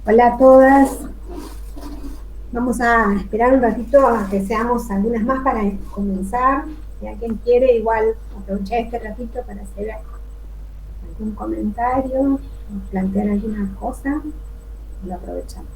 Hola a todas. Vamos a esperar un ratito a que seamos algunas más para comenzar. Si alguien quiere, igual aprovechar este ratito para hacer algún comentario, plantear alguna cosa, lo aprovechamos.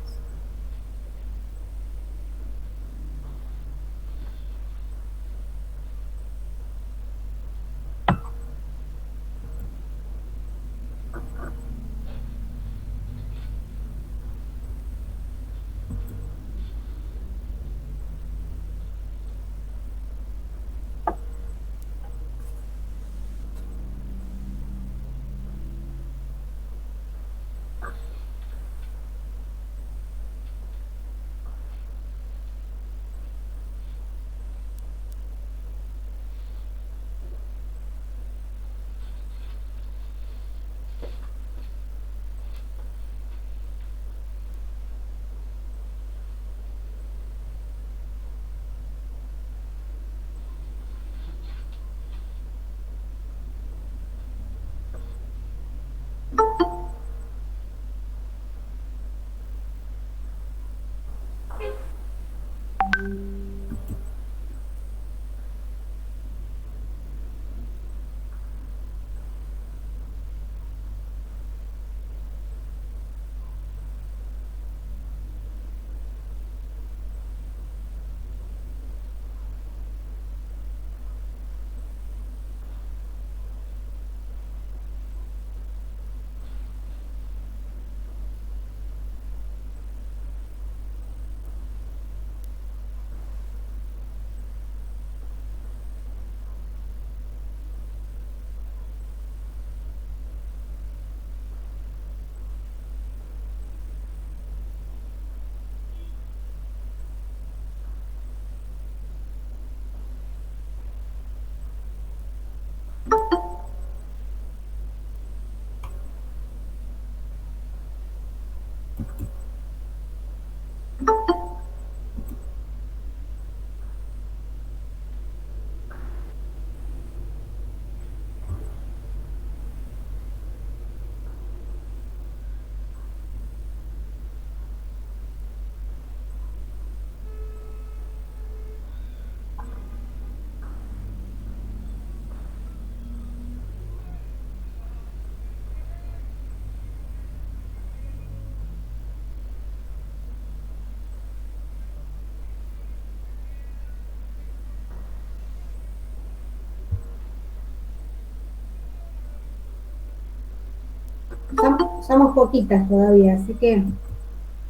Somos poquitas todavía, así que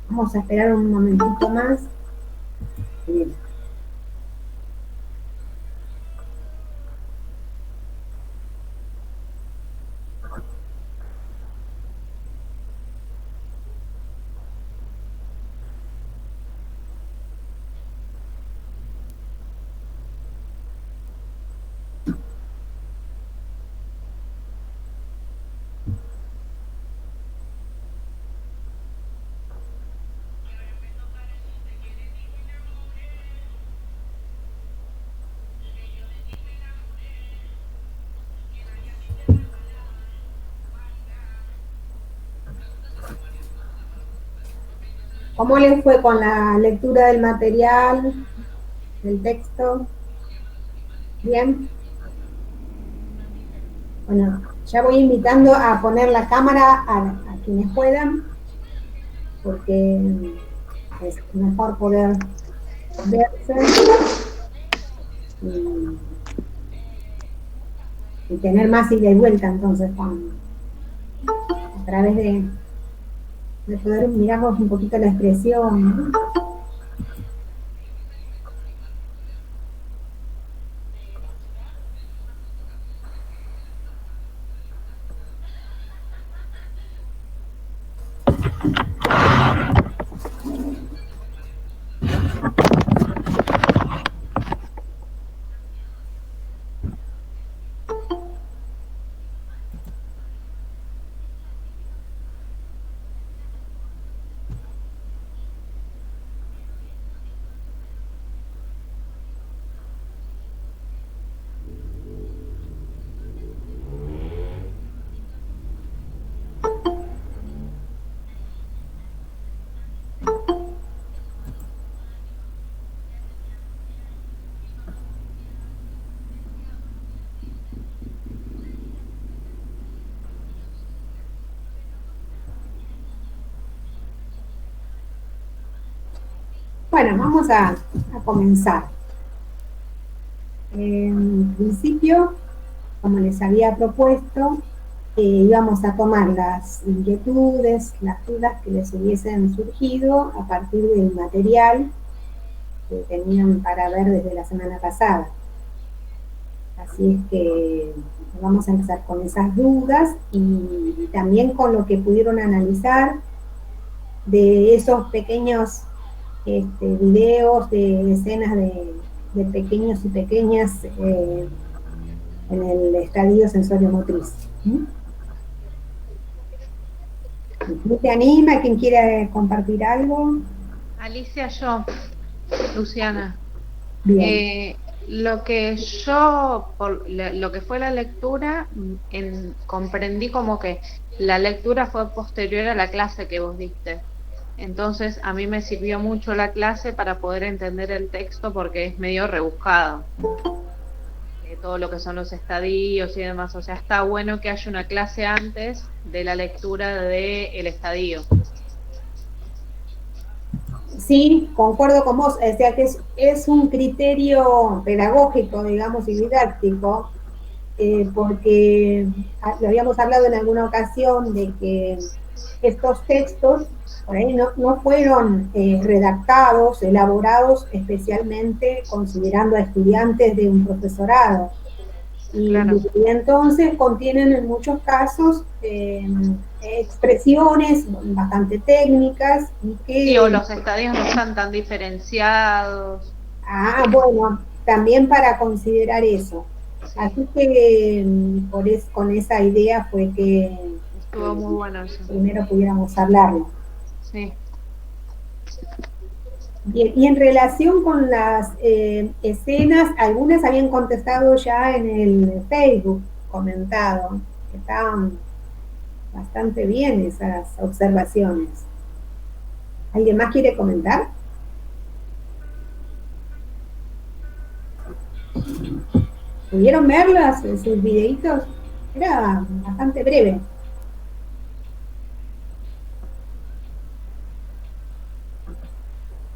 vamos a esperar un momentito más. ¿Cómo les fue con la lectura del material, del texto? ¿Bien? Bueno, ya voy invitando a poner la cámara a quienes puedan, porque es mejor poder verse y, y tener más ida y vuelta entonces a través de poder mirarnos un poquito la expresión, ¿no? Bueno, vamos a comenzar. En principio, como les había propuesto, íbamos a tomar las inquietudes, las dudas que les hubiesen surgido a partir del material que tenían para ver desde la semana pasada. Así es que vamos a empezar con esas dudas y también con lo que pudieron analizar de esos pequeños videos de escenas de pequeños y pequeñas en el estadio sensorio motriz. ¿Quién te anima? ¿Quién quiere compartir algo? Alicia, yo, Luciana. Bien. Lo que yo, lo que fue la lectura, comprendí como que la lectura fue posterior a la clase que vos diste. Entonces, a mí me sirvió mucho la clase para poder entender el texto porque es medio rebuscado. Todo lo que son los estadios y demás. O sea, está bueno que haya una clase antes de la lectura del estadio. Sí, concuerdo con vos, o sea que es un criterio pedagógico, digamos, y didáctico, porque lo habíamos hablado en alguna ocasión de que estos textos por ahí no fueron redactados, elaborados especialmente considerando a estudiantes de un profesorado. Claro. Y entonces contienen en muchos casos expresiones bastante técnicas y Sí, o que... los estadios no están tan diferenciados. Bueno, también para considerar eso. Sí. Así que con esa idea fue que Estuvo muy bueno eso. primero pudiéramos hablarlo. Sí. Bien, y en relación con las escenas, algunas habían contestado ya en el Facebook, comentado, que estaban bastante bien esas observaciones. ¿Alguien más quiere comentar? ¿Pudieron verlas, sus videitos? Era bastante breve.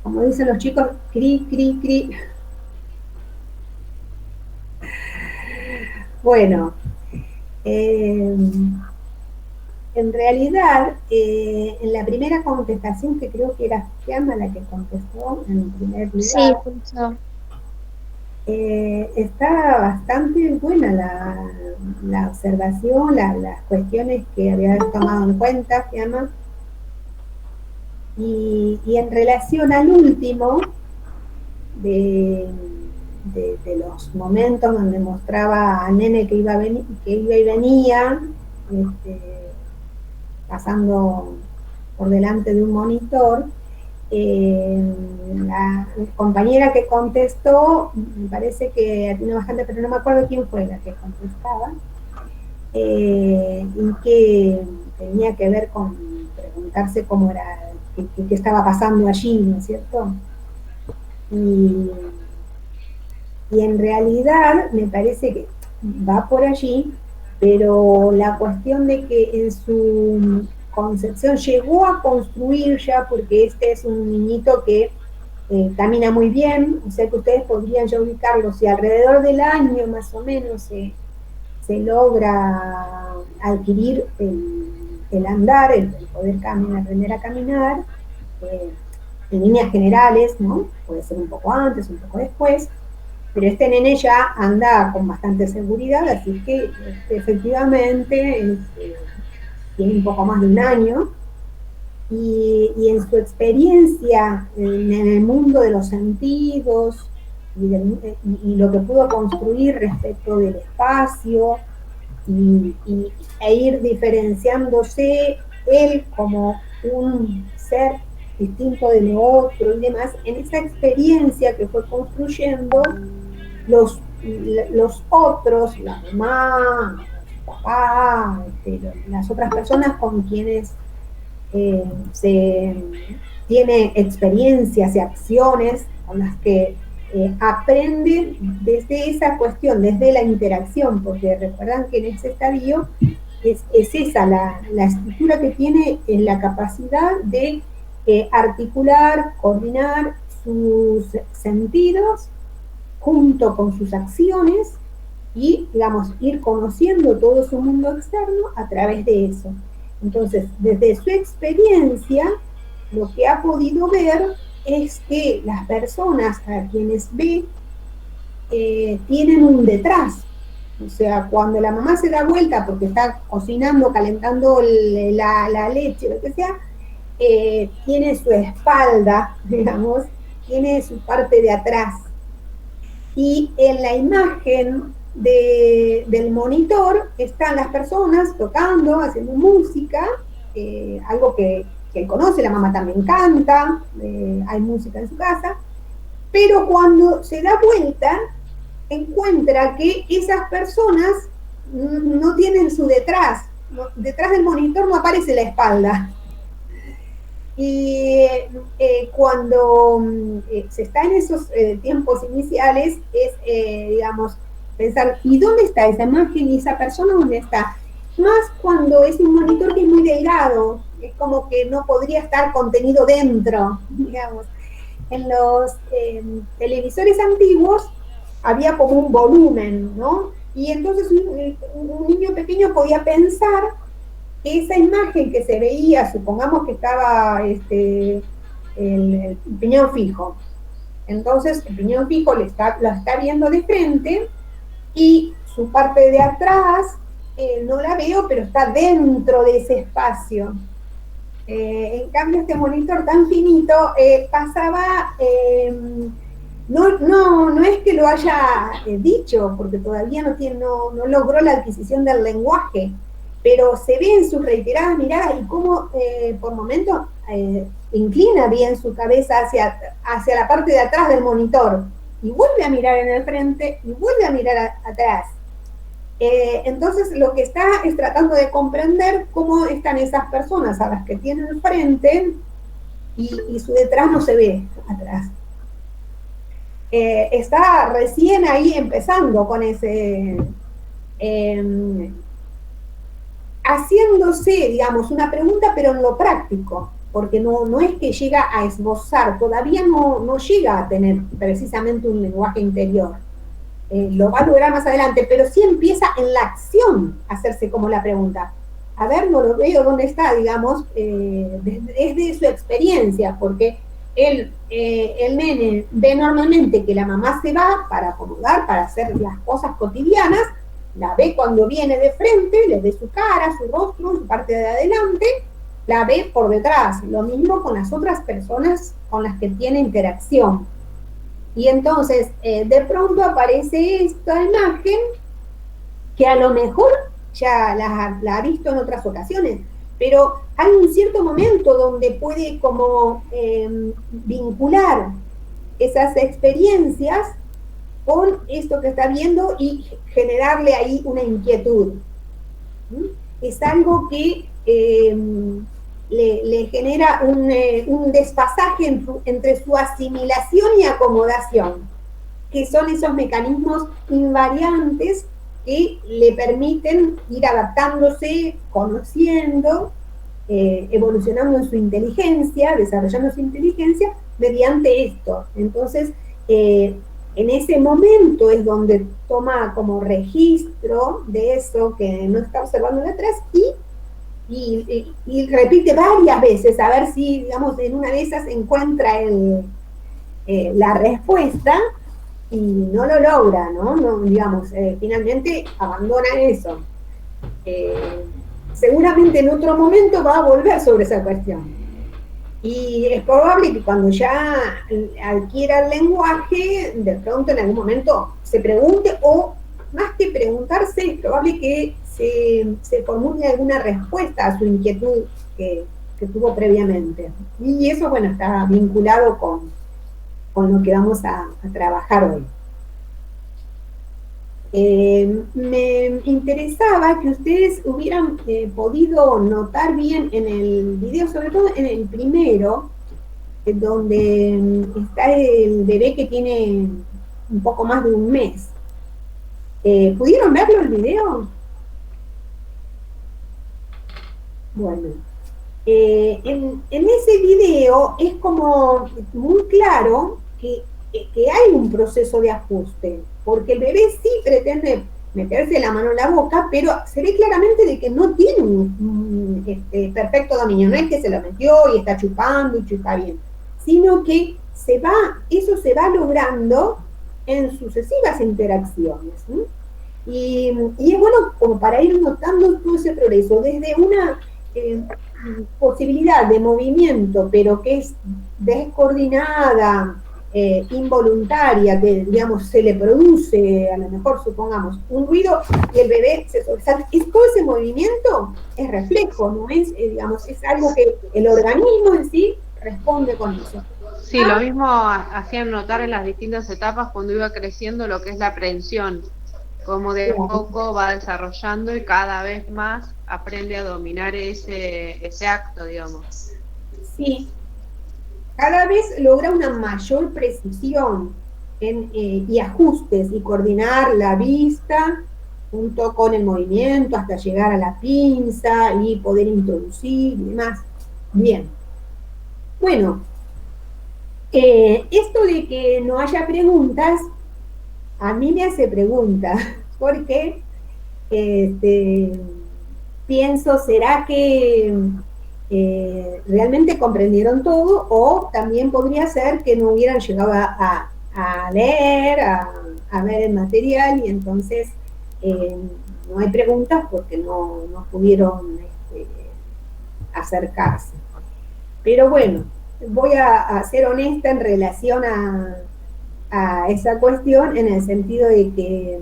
Como dicen los chicos, cri, cri, cri. Bueno, en realidad, en la primera contestación, que creo que era Fiamma la que contestó en primer lugar, sí, justo. está bastante buena la observación, las cuestiones que había tomado en cuenta Fiamma. Y en relación al último, de los momentos donde mostraba a Nene que iba, que iba y venía, pasando por delante de un monitor, la compañera que contestó, me parece que tiene bastante, pero no me acuerdo quién fue la que contestaba, y que tenía que ver con preguntarse cómo era, qué estaba pasando allí, ¿no es cierto? Y en realidad me parece que va por allí, pero la cuestión de que en su concepción llegó a construir ya, porque este es un niñito que camina muy bien, o sea que ustedes podrían ya ubicarlo, si alrededor del año más o menos se logra adquirir el andar, el poder aprender a caminar, en líneas generales, ¿no? Puede ser un poco antes, un poco después, pero este nene ya anda con bastante seguridad, así que efectivamente tiene un poco más de un año, y en su experiencia en el mundo de los sentidos y lo que pudo construir respecto del espacio e ir diferenciándose él como un ser distinto de lo otro y demás, en esa experiencia que fue construyendo, los, los otros, la mamá, su papá, las otras personas con quienes se tiene experiencias y acciones con las que aprenden desde esa cuestión, desde la interacción, porque recuerdan que en ese estadio es esa, la estructura que tiene es la capacidad de articular, coordinar sus sentidos junto con sus acciones y, digamos, ir conociendo todo su mundo externo a través de eso. Entonces, desde su experiencia, lo que ha podido ver es que las personas a quienes ve tienen un detrás. O sea, cuando la mamá se da vuelta porque está cocinando, calentando la leche, lo que sea, tiene su espalda, digamos, tiene su parte de atrás. Y en la imagen del monitor están las personas tocando, haciendo música, algo que él conoce, la mamá también canta, hay música en su casa, pero cuando se da vuelta, encuentra que esas personas no tienen su detrás, detrás del monitor no aparece la espalda. Y cuando se está en esos tiempos iniciales, es, digamos, pensar, ¿y dónde está esa imagen y esa persona dónde está? Más cuando es un monitor que es muy delgado, es como que no podría estar contenido dentro, digamos. En los televisores antiguos había como un volumen, ¿no? Y entonces un niño pequeño podía pensar esa imagen que se veía, supongamos que estaba el piñón fijo. Entonces el piñón fijo lo está viendo de frente y su parte de atrás no la veo, pero está dentro de ese espacio. En cambio, este monitor tan finito pasaba, no es que lo haya dicho, porque todavía no logró la adquisición del lenguaje, pero se ve en sus reiteradas miradas y cómo por momentos inclina bien su cabeza hacia la parte de atrás del monitor y vuelve a mirar en el frente y vuelve a mirar atrás. Entonces lo que está es tratando de comprender cómo están esas personas a las que tienen el frente y su detrás no se ve atrás. Está recién ahí empezando con ese... haciéndose, digamos, una pregunta, pero en lo práctico, porque no es que llega a esbozar, todavía no llega a tener precisamente un lenguaje interior. Lo va a lograr más adelante, pero sí empieza en la acción a hacerse como la pregunta. A ver, no lo veo, ¿dónde está? Digamos, desde su experiencia, porque el nene ve normalmente que la mamá se va para acomodar, para hacer las cosas cotidianas, la ve cuando viene de frente, le ve su cara, su rostro, su parte de adelante, la ve por detrás. Lo mismo con las otras personas con las que tiene interacción. Y entonces, de pronto aparece esta imagen que a lo mejor ya la ha visto en otras ocasiones, pero hay un cierto momento donde puede como vincular esas experiencias con esto que está viendo y generarle ahí una inquietud. Es algo que le genera un desfasaje entre su asimilación y acomodación, que son esos mecanismos invariantes que le permiten ir adaptándose, conociendo, evolucionando en su inteligencia, desarrollando su inteligencia mediante esto. Entonces, en ese momento es donde toma como registro de eso que no está observando de atrás y repite varias veces a ver si, digamos, en una de esas encuentra la respuesta y no lo logra, ¿no? Digamos, finalmente abandona eso. Seguramente en otro momento va a volver sobre esa cuestión. Y es probable que cuando ya adquiera el lenguaje, de pronto en algún momento se pregunte, o más que preguntarse, es probable que se formule alguna respuesta a su inquietud que tuvo previamente. Y eso, bueno, está vinculado con lo que vamos a trabajar hoy. Me interesaba que ustedes hubieran podido notar bien en el video, sobre todo en el primero, donde está el bebé que tiene un poco más de un mes. ¿Pudieron verlo el video? Bueno, En ese video es como muy claro que hay un proceso de ajuste, porque el bebé sí pretende meterse la mano en la boca, pero se ve claramente de que no tiene perfecto dominio, no es que se lo metió y está chupando y chupa bien, sino que eso se va logrando en sucesivas interacciones. ¿Sí? Y es bueno como para ir notando todo ese progreso, desde una eh, posibilidad de movimiento, pero que es descoordinada, involuntaria, que digamos se le produce, a lo mejor supongamos, un ruido y el bebé se sobresalta. Todo ese movimiento es reflejo, no es, digamos, es algo que el organismo en sí responde con eso. Sí, lo mismo hacían notar en las distintas etapas cuando iba creciendo lo que es la aprensión, cómo de a poco va desarrollando y cada vez más aprende a dominar ese acto, digamos. Sí, cada vez logra una mayor precisión y ajustes y coordinar la vista junto con el movimiento hasta llegar a la pinza y poder introducir y demás. Bien. Bueno, esto de que no haya preguntas, a mí me hace pregunta, porque este, pienso, ¿será que realmente comprendieron todo? O también podría ser que no hubieran llegado a leer, a ver el material y entonces eh, no hay preguntas porque no pudieron acercarse. Pero bueno, voy a ser honesta en relación a esa cuestión en el sentido de que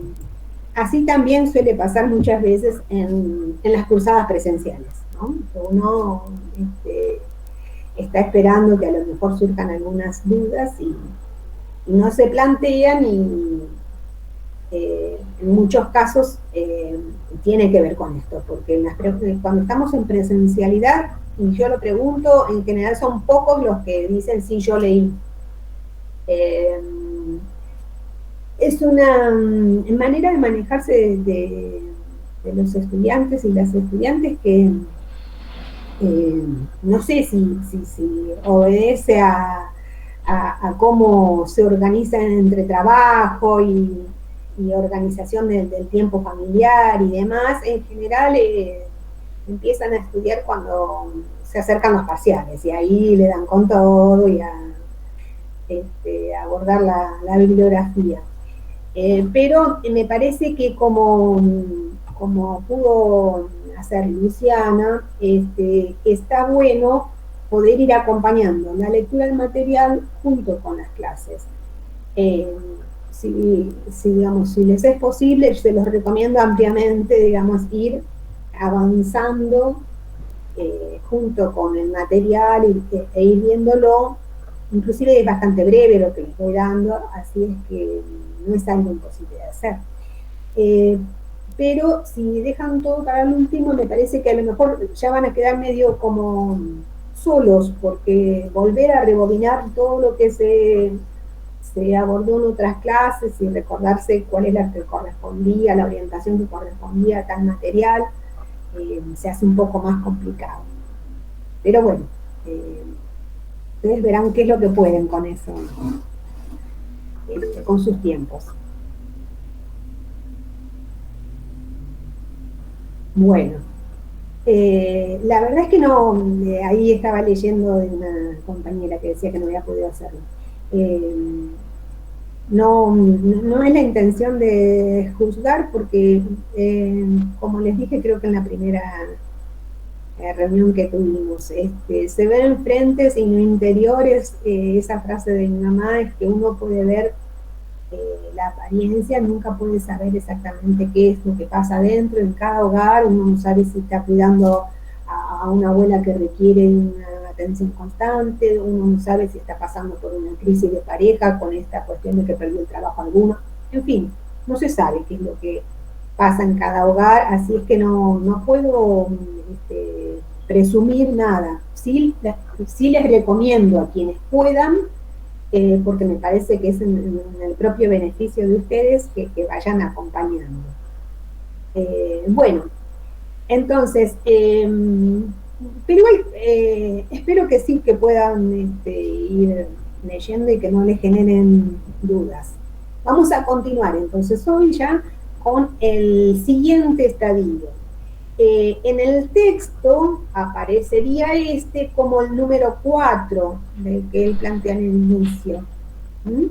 así también suele pasar muchas veces en las cursadas presenciales, ¿no? Uno está esperando que a lo mejor surjan algunas dudas y no se plantean y en muchos casos tiene que ver con esto, porque cuando estamos en presencialidad, y yo lo pregunto, en general son pocos los que dicen sí, yo leí. Eh, es una manera de manejarse de los estudiantes y las estudiantes que no sé si obedece a cómo se organizan entre trabajo y organización del tiempo familiar y demás. En general empiezan a estudiar cuando se acercan los parciales y ahí le dan con todo y a abordar la bibliografía. Pero me parece que como pudo hacer Luciana, está bueno poder ir acompañando la lectura del material junto con las clases. Eh, digamos, si les es posible, se los recomiendo ampliamente, digamos, ir avanzando junto con el material e ir viéndolo. Inclusive es bastante breve lo que les voy dando, así es que no es algo imposible de hacer. Eh, pero si dejan todo para el último, me parece que a lo mejor ya van a quedar medio como solos, porque volver a rebobinar todo lo que se abordó en otras clases y recordarse cuál es la que correspondía, la orientación que correspondía a tal material, se hace un poco más complicado. Pero bueno, ustedes verán qué es lo que pueden con eso, con sus tiempos. Bueno, la verdad es que no, ahí estaba leyendo de una compañera que decía que no había podido hacerlo. Eh, no es la intención de juzgar porque, como les dije, creo que en la primera reunión que tuvimos, se ven frentes y no interiores. Esa frase de mi mamá es que uno puede ver la apariencia, nunca puede saber exactamente qué es lo que pasa adentro en cada hogar. Uno no sabe si está cuidando a una abuela que requiere una atención constante, uno no sabe si está pasando por una crisis de pareja con esta cuestión de que perdió el trabajo alguno, en fin, no se sabe qué es lo que pasa en cada hogar, así es que no puedo presumir nada. Sí les recomiendo a quienes puedan, porque me parece que es en el propio beneficio de ustedes que vayan acompañando. Bueno, entonces, pero espero que sí, que puedan ir leyendo y que no les generen dudas. Vamos a continuar entonces hoy ya con el siguiente estadio. En el texto aparecería este como el número 4 del que él plantea en el inicio. ¿Mm?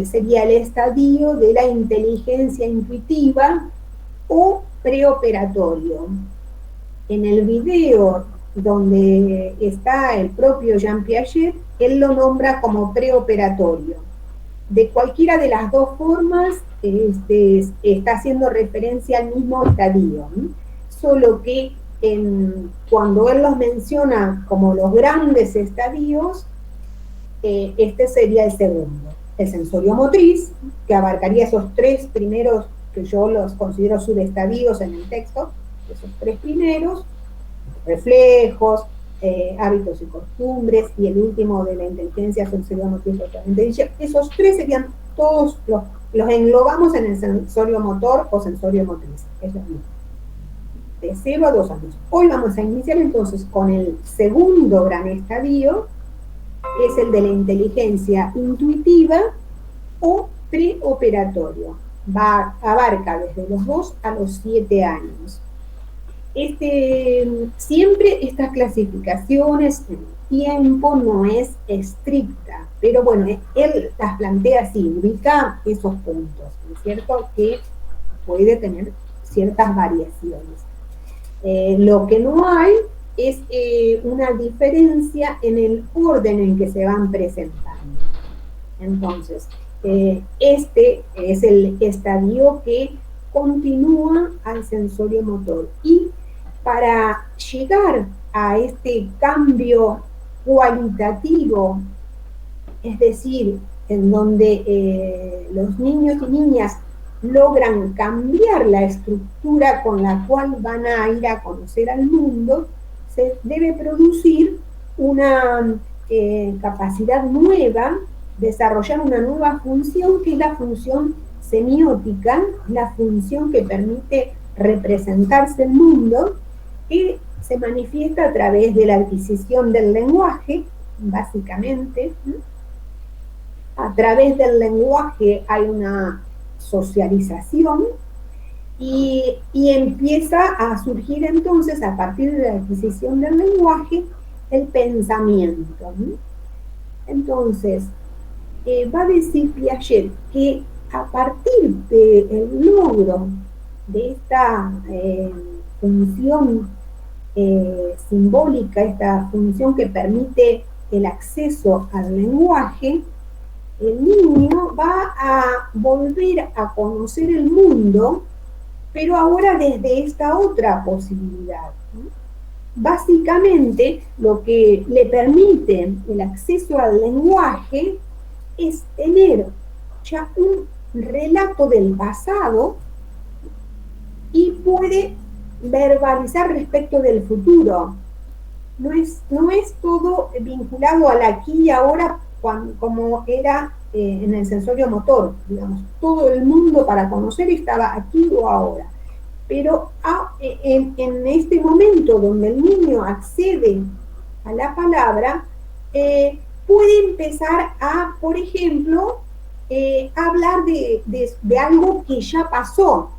Sería el estadio de la inteligencia intuitiva o preoperatorio. En el video donde está el propio Jean Piaget, él lo nombra como preoperatorio. De cualquiera de las dos formas, está haciendo referencia al mismo estadio, ¿no? Solo que cuando él los menciona como los grandes estadios, este sería el segundo, el sensorio motriz, que abarcaría esos tres primeros, que yo los considero subestadios en el texto, esos tres primeros, reflejos, hábitos y costumbres, y el último de la inteligencia sensorio-motriz propiamente dicha. Esos tres serían todos los englobamos en el sensorio motor o sensorio motriz, es lo mismo, de 0 a 2 años. Hoy vamos a iniciar entonces con el segundo gran estadio, es el de la inteligencia intuitiva o preoperatorio. Abarca desde los 2 a los 7 años. Siempre estas clasificaciones, el tiempo no es estricta, pero bueno, él las plantea así, ubica esos puntos, ¿no es cierto? Que puede tener ciertas variaciones. Lo que no hay es una diferencia en el orden en que se van presentando. Entonces, este es el estadio que continúa al sensorio motor, y para llegar a este cambio cualitativo, es decir, en donde los niños y niñas logran cambiar la estructura con la cual van a ir a conocer al mundo, se debe producir una capacidad nueva, desarrollar una nueva función, que es la función semiótica, la función que permite representarse el mundo, que se manifiesta a través de la adquisición del lenguaje, básicamente. A través del lenguaje hay una socialización, y empieza a surgir entonces, a partir de la adquisición del lenguaje, el pensamiento. Entonces, va a decir Piaget que a partir del logro de esta función simbólica, esta función que permite el acceso al lenguaje, el niño va a volver a conocer el mundo, pero ahora desde esta otra posibilidad. Básicamente, lo que le permite el acceso al lenguaje es tener ya un relato del pasado, y puede verbalizar respecto del futuro. No es todo vinculado al aquí y ahora, como era en el sensorio motor, digamos, todo el mundo para conocer estaba aquí o ahora. Pero en este momento donde el niño accede a la palabra, puede empezar a, por ejemplo, hablar de algo que ya pasó.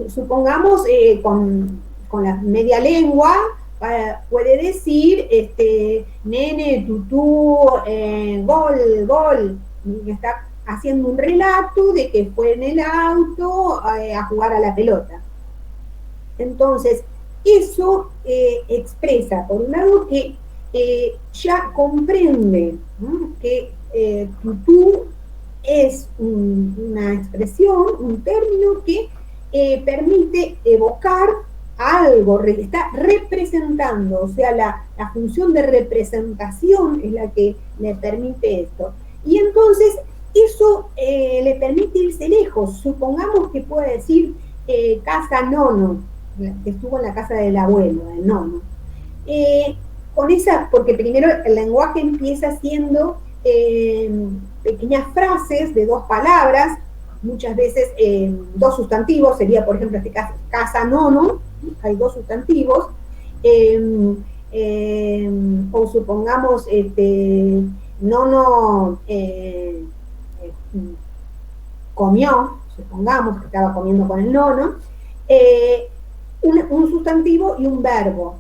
Supongamos, con la media lengua, puede decir, nene, tutú, gol, y está haciendo un relato de que fue en el auto a jugar a la pelota. Entonces, eso expresa, por un lado, que ya comprende, ¿no?, que tutú es una expresión, un término que permite evocar algo, está representando, o sea, la función de representación es la que le permite esto. Y entonces eso le permite irse lejos. Supongamos que pueda decir casa nono, que estuvo en la casa del abuelo, del nono. Con esa, porque primero el lenguaje empieza siendo pequeñas frases de dos palabras, muchas veces dos sustantivos, sería por ejemplo este caso, casa nono, hay dos sustantivos, o supongamos, no comió, supongamos que estaba comiendo con el nono, un sustantivo y un verbo,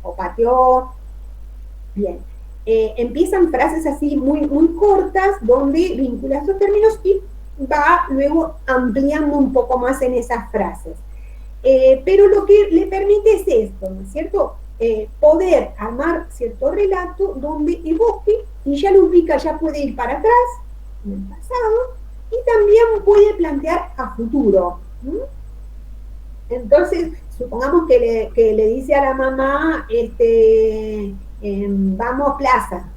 o pateó, bien. Empiezan frases así muy, muy cortas donde vincula estos términos y va luego ampliando un poco más en esas frases. Pero lo que le permite es esto, ¿no es cierto? Poder armar cierto relato donde evoque y ya lo ubica, ya puede ir para atrás, en el pasado, y también puede plantear a futuro. Entonces, supongamos que le dice a la mamá, vamos plaza,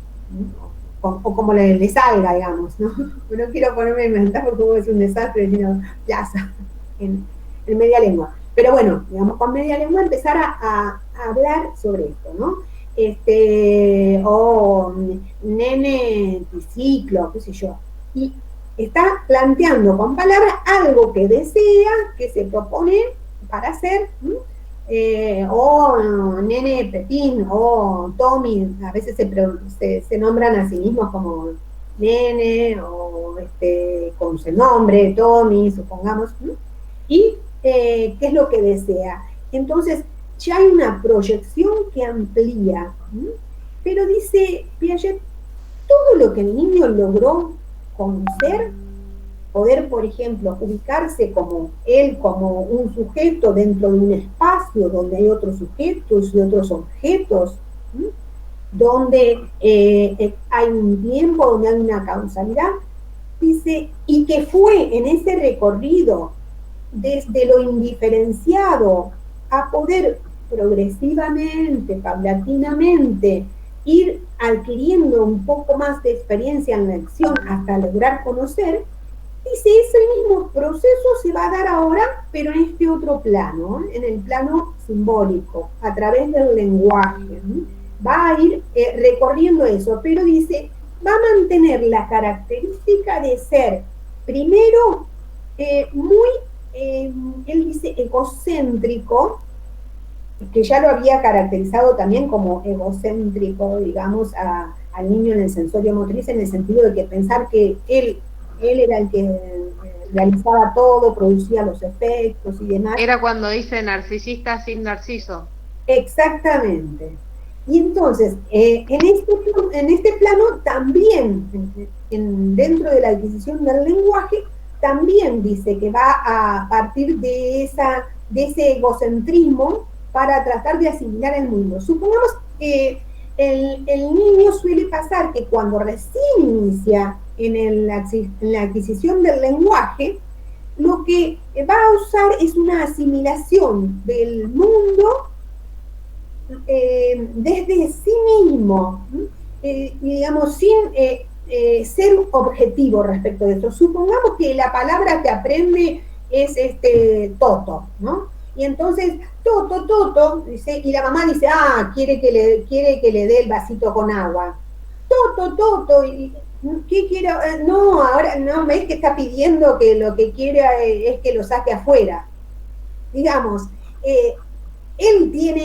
o como le salga, digamos, ¿no? No quiero ponerme en mental porque puedo decir un desastre, sino plaza, en media lengua. Pero bueno, digamos, con media lengua empezar a hablar sobre esto, ¿no? O nene triciclo, qué sé yo. Y está planteando con palabras algo que desea, que se propone para hacer, o nene Pepín, o Tommy, a veces se nombran a sí mismos como nene, o con su nombre, Tommy, supongamos, y qué es lo que desea. Entonces, ya hay una proyección que amplía, pero dice Piaget, todo lo que el niño logró conocer, poder, por ejemplo, ubicarse como él, como un sujeto dentro de un espacio donde hay otros sujetos y otros objetos, donde hay un tiempo, donde hay una causalidad, dice, y que fue en ese recorrido desde lo indiferenciado a poder progresivamente, paulatinamente, ir adquiriendo un poco más de experiencia en la acción hasta lograr conocer, dice, ese mismo proceso se va a dar ahora, pero en este otro plano, en el plano simbólico, a través del lenguaje. Va a ir recorriendo eso, pero dice, va a mantener la característica de ser, primero, muy, él dice, egocéntrico, que ya lo había caracterizado también como egocéntrico, digamos, al niño en el sensorio motriz, en el sentido de que pensar que él era el que realizaba todo, producía los efectos y demás. Era cuando dice narcisista sin narciso. Exactamente. Y entonces, en este plano también, dentro de la adquisición del lenguaje, también dice que va a partir de ese egocentrismo para tratar de asimilar el mundo. Supongamos que el niño suele pasar que cuando recién inicia en la adquisición del lenguaje, lo que va a usar es una asimilación del mundo desde sí mismo, digamos, sin ser objetivo respecto de esto. Supongamos que la palabra que aprende es toto, ¿no? Y entonces, toto, dice, y la mamá dice, quiere que le dé el vasito con agua. Toto, y, ¿qué quiere? No, ahora no, ves que está pidiendo que lo que quiere es que lo saque afuera. Digamos, él tiene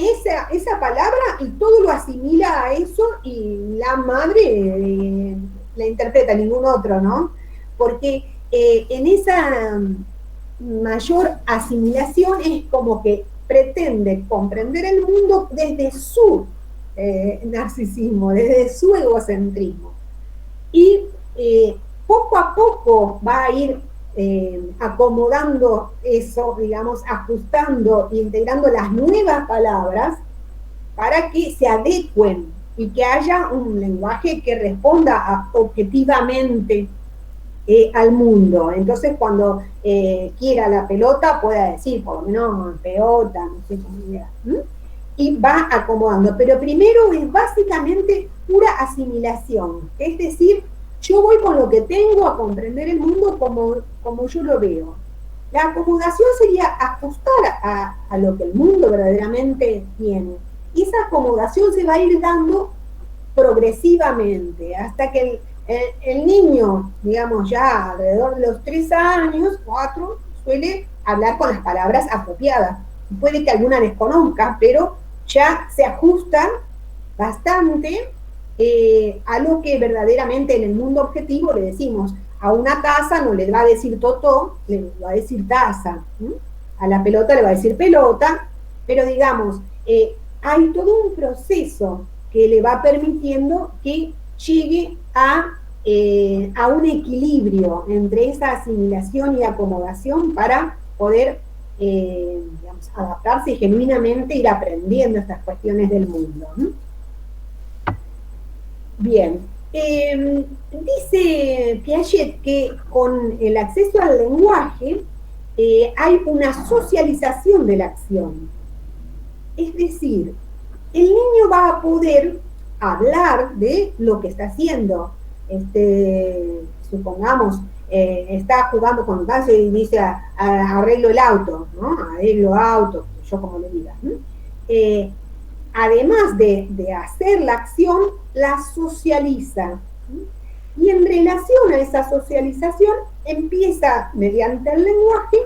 esa palabra y todo lo asimila a eso y la madre la interpreta, ningún otro, ¿no? Porque en esa mayor asimilación es como que pretende comprender el mundo desde su narcisismo, desde su egocentrismo. Y poco a poco va a ir acomodando eso, digamos, ajustando e integrando las nuevas palabras para que se adecuen y que haya un lenguaje que responda objetivamente al mundo. Entonces, cuando quiera la pelota, pueda decir, por lo menos, pelota, no sé cómo diga. Y va acomodando. Pero primero es básicamente pura asimilación. Es decir, yo voy con lo que tengo a comprender el mundo como yo lo veo. La acomodación sería ajustar a lo que el mundo verdaderamente tiene. Y esa acomodación se va a ir dando progresivamente, hasta que el niño, digamos, ya alrededor de los 3 años, 4, suele hablar con las palabras apropiadas. Puede que alguna desconozca, pero ya se ajustan bastante a lo que verdaderamente en el mundo objetivo le decimos. A una taza no le va a decir totó, le va a decir taza. ¿Sí? A la pelota le va a decir pelota, pero digamos, hay todo un proceso que le va permitiendo que llegue a un equilibrio entre esa asimilación y acomodación para poder digamos, adaptarse y genuinamente ir aprendiendo estas cuestiones del mundo. Bien, dice Piaget que con el acceso al lenguaje hay una socialización de la acción. Es decir, el niño va a poder hablar de lo que está haciendo. Supongamos, está jugando con gas y dice arreglo el auto, ¿no? Arreglo auto, yo como le diga. Además de hacer la acción, la socializa. Y en relación a esa socialización, empieza mediante el lenguaje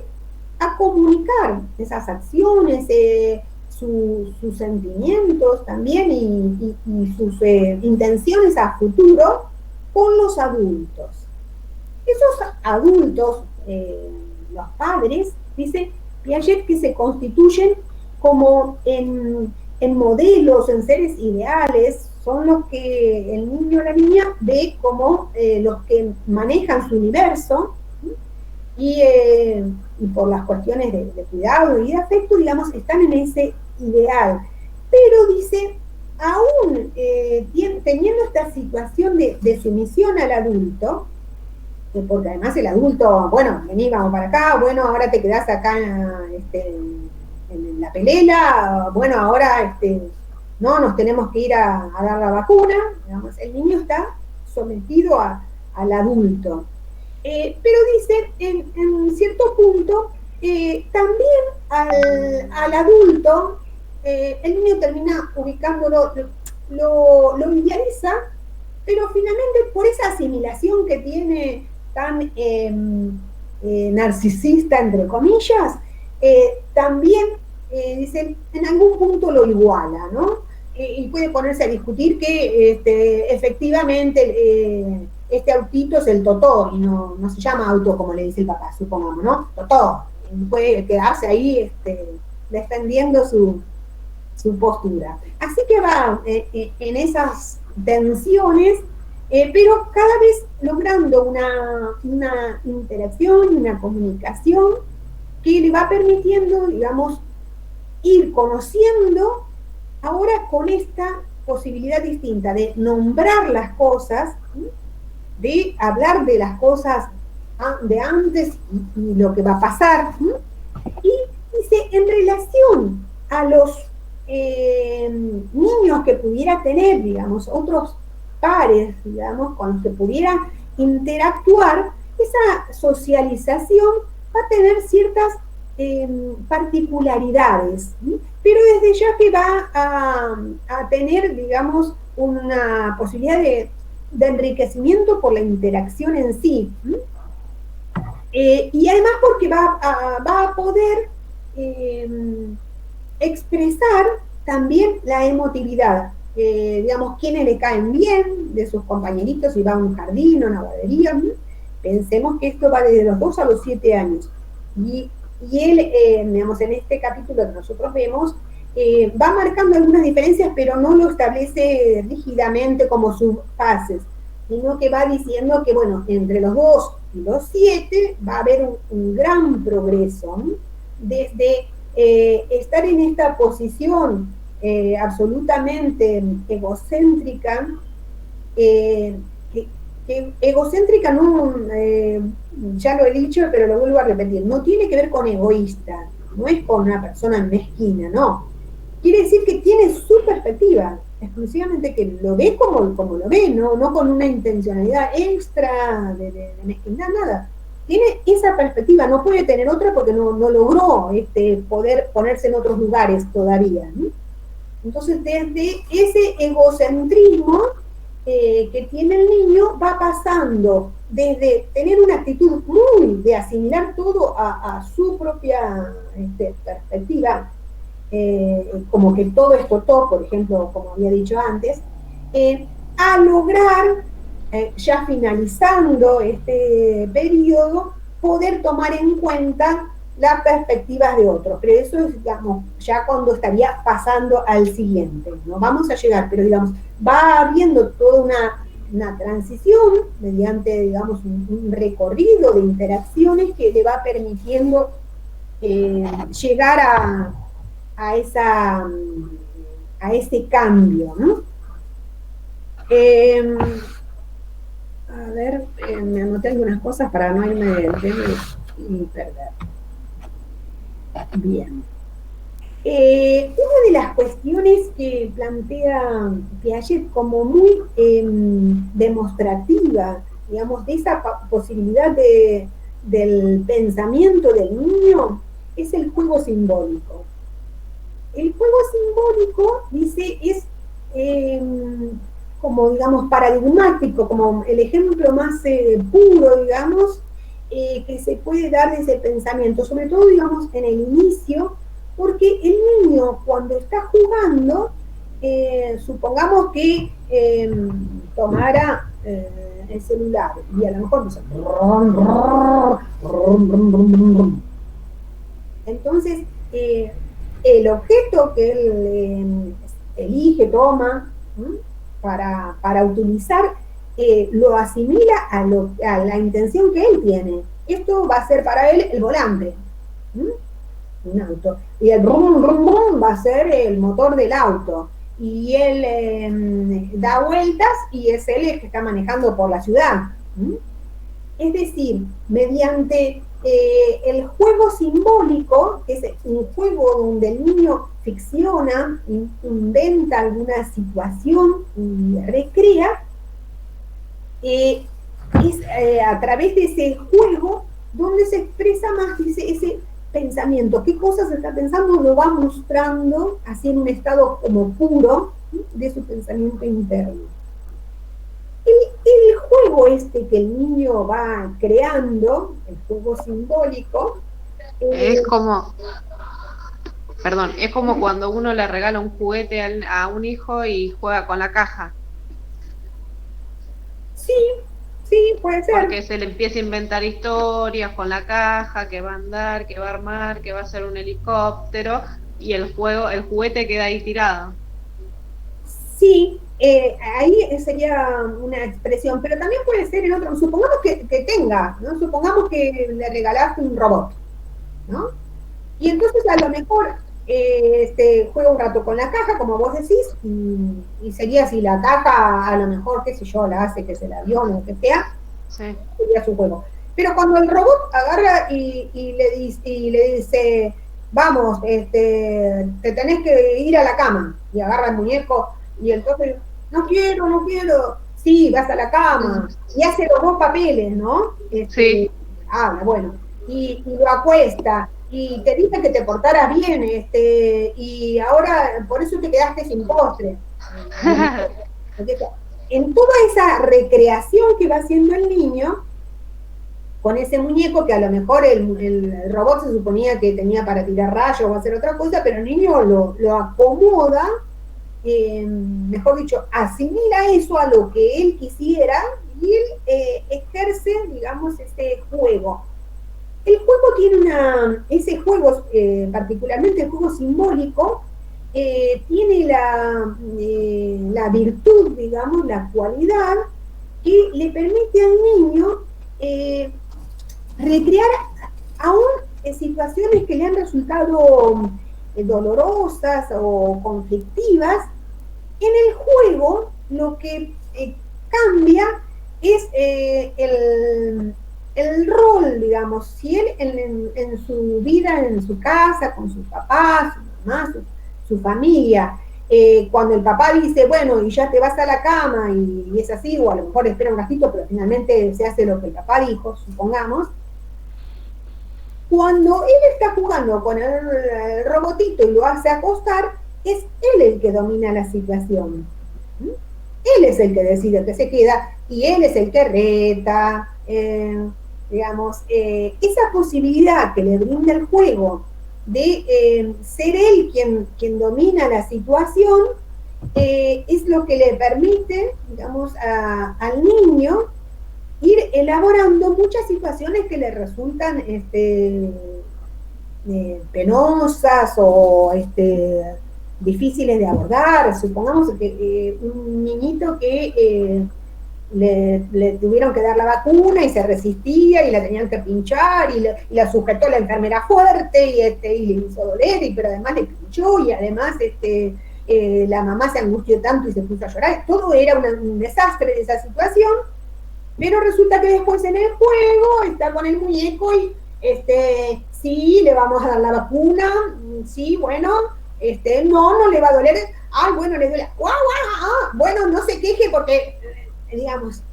a comunicar esas acciones, sus sentimientos también y sus intenciones a futuro con los adultos. Esos adultos, los padres, dice Piaget, que se constituyen como en modelos, en seres ideales, son los que el niño o la niña ve como los que manejan su universo, y por las cuestiones de cuidado y de afecto, digamos, están en ese ideal. Pero dice, aún teniendo esta situación de sumisión al adulto, porque además el adulto, bueno, vení, vamos para acá, bueno, ahora te quedás acá en la pelela, bueno, ahora no, nos tenemos que ir a dar la vacuna, digamos, el niño está sometido al adulto. Pero dice, en cierto punto, también al adulto, el niño termina ubicándolo, lo idealiza, pero finalmente por esa asimilación que tiene tan narcisista, entre comillas, también, dice, en algún punto lo iguala, ¿no? Y puede ponerse a discutir que efectivamente este autito es el totó, y no se llama auto como le dice el papá, supongamos, ¿no? Totó. Y puede quedarse ahí defendiendo su postura. Así que va en esas tensiones, pero cada vez logrando una interacción, una comunicación que le va permitiendo, digamos, ir conociendo ahora con esta posibilidad distinta de nombrar las cosas, de hablar de las cosas de antes y lo que va a pasar. Y dice, en relación a los niños que pudiera tener, digamos, otros pares, digamos, con los que pudiera interactuar, esa socialización va a tener ciertas particularidades, pero desde ya que va a tener, digamos, una posibilidad de enriquecimiento por la interacción en sí. Y además porque va a poder expresar también la emotividad. Digamos, quienes le caen bien de sus compañeritos, si va a un jardín o una guardería. Pensemos que esto va desde los 2 a los 7 años. Y él, digamos, en este capítulo que nosotros vemos, va marcando algunas diferencias, pero no lo establece rígidamente como sus fases, sino que va diciendo que, bueno, entre los 2 y los 7 va a haber un gran progreso, ¿no? Desde estar en esta posición absolutamente egocéntrica, egocéntrica no, ya lo he dicho, pero lo vuelvo a repetir, no tiene que ver con egoísta, no es con una persona mezquina, no. Quiere decir que tiene su perspectiva, exclusivamente que lo ve como lo ve, no con una intencionalidad extra de mezquindad, nada. Tiene esa perspectiva, no puede tener otra porque no logró poder ponerse en otros lugares todavía, ¿no? Entonces, desde ese egocentrismo que tiene el niño, va pasando desde tener una actitud muy de asimilar todo a su propia perspectiva, como que todo explotó, por ejemplo, como había dicho antes, a lograr, ya finalizando este periodo, poder tomar en cuenta las perspectivas de otros. Pero eso es, digamos, ya cuando estaría pasando al siguiente. No vamos a llegar, pero digamos, va habiendo toda una transición mediante, digamos, un recorrido de interacciones que le va permitiendo llegar a, esa, a ese cambio, ¿no? A ver, me anoté algunas cosas para no irme del tema y perder. Bien. Una de las cuestiones que plantea Piaget como muy demostrativa, digamos, de esa posibilidad del pensamiento del niño, es el juego simbólico. El juego simbólico, dice, es como, digamos, paradigmático, como el ejemplo más puro, digamos, que se puede dar de ese pensamiento, sobre todo, digamos, en el inicio, porque el niño cuando está jugando, supongamos que tomara el celular y a lo mejor dice, entonces el objeto que él elige, toma para utilizar, lo asimila a la intención que él tiene. Esto va a ser para él el volante, un auto, y el brum, brum, brum va a ser el motor del auto, y él da vueltas y es él el que está manejando por la ciudad. Es decir, mediante el juego simbólico, que es un juego donde el niño ficciona, inventa alguna situación y recrea, es a través de ese juego donde se expresa más ese pensamiento. ¿Qué cosas está pensando? Lo va mostrando así en un estado como puro de su pensamiento interno. El juego este que el niño va creando, el juego simbólico, es como, perdón, es como cuando uno le regala un juguete a un hijo y juega con la caja. Sí, sí, puede ser. Porque se le empieza a inventar historias con la caja, que va a andar, que va a armar, que va a ser un helicóptero, y el juguete queda ahí tirado. Sí, ahí sería una expresión, pero también puede ser en otro. Supongamos que tenga, ¿no? Supongamos que le regalaste un robot, ¿no? Y entonces a lo mejor juega un rato con la caja, como vos decís, y sería si la caja, a lo mejor, qué sé yo, la hace que es el avión o lo que sea, sí, sería su juego. Pero cuando el robot agarra y le dice, vamos, te tenés que ir a la cama, y agarra el muñeco, y entonces, no quiero, sí, vas a la cama, y hace los dos papeles, ¿no? sí. Habla, bueno, y lo acuesta, y te dice que te portaras bien, y ahora por eso te quedaste sin postre. En toda esa recreación que va haciendo el niño, con ese muñeco que a lo mejor el robot se suponía que tenía para tirar rayos o hacer otra cosa, pero el niño lo acomoda, mejor dicho, asimila eso a lo que él quisiera y él ejerce, digamos, ese juego. El juego tiene ese juego, particularmente el juego simbólico, tiene la virtud, digamos, la cualidad que le permite al niño recrear aún situaciones que le han resultado dolorosas o conflictivas. En el juego lo que cambia es el rol, digamos. Si él en su vida, en su casa, con sus papás, su mamá, su familia, cuando el papá dice, bueno, y ya te vas a la cama, y es así, o a lo mejor espera un ratito, pero finalmente se hace lo que el papá dijo, supongamos. Cuando él está jugando con el robotito y lo hace acostar, es él el que domina la situación. Él es el que decide que se queda y él es el que reta, digamos, esa posibilidad que le brinda el juego ser él quien domina la situación, es lo que le permite, digamos, al niño ir elaborando muchas situaciones que le resultan penosas o difíciles de abordar. Supongamos que un niñito que le tuvieron que dar la vacuna y se resistía y la tenían que pinchar y la sujetó la enfermera fuerte y le hizo doler, pero además le pinchó y además la mamá se angustió tanto y se puso a llorar. Todo era un desastre de esa situación, pero resulta que después en el juego está con el muñeco y sí, le vamos a dar la vacuna, sí, bueno, no le va a doler, bueno, le duele, bueno, no se queje porque, digamos,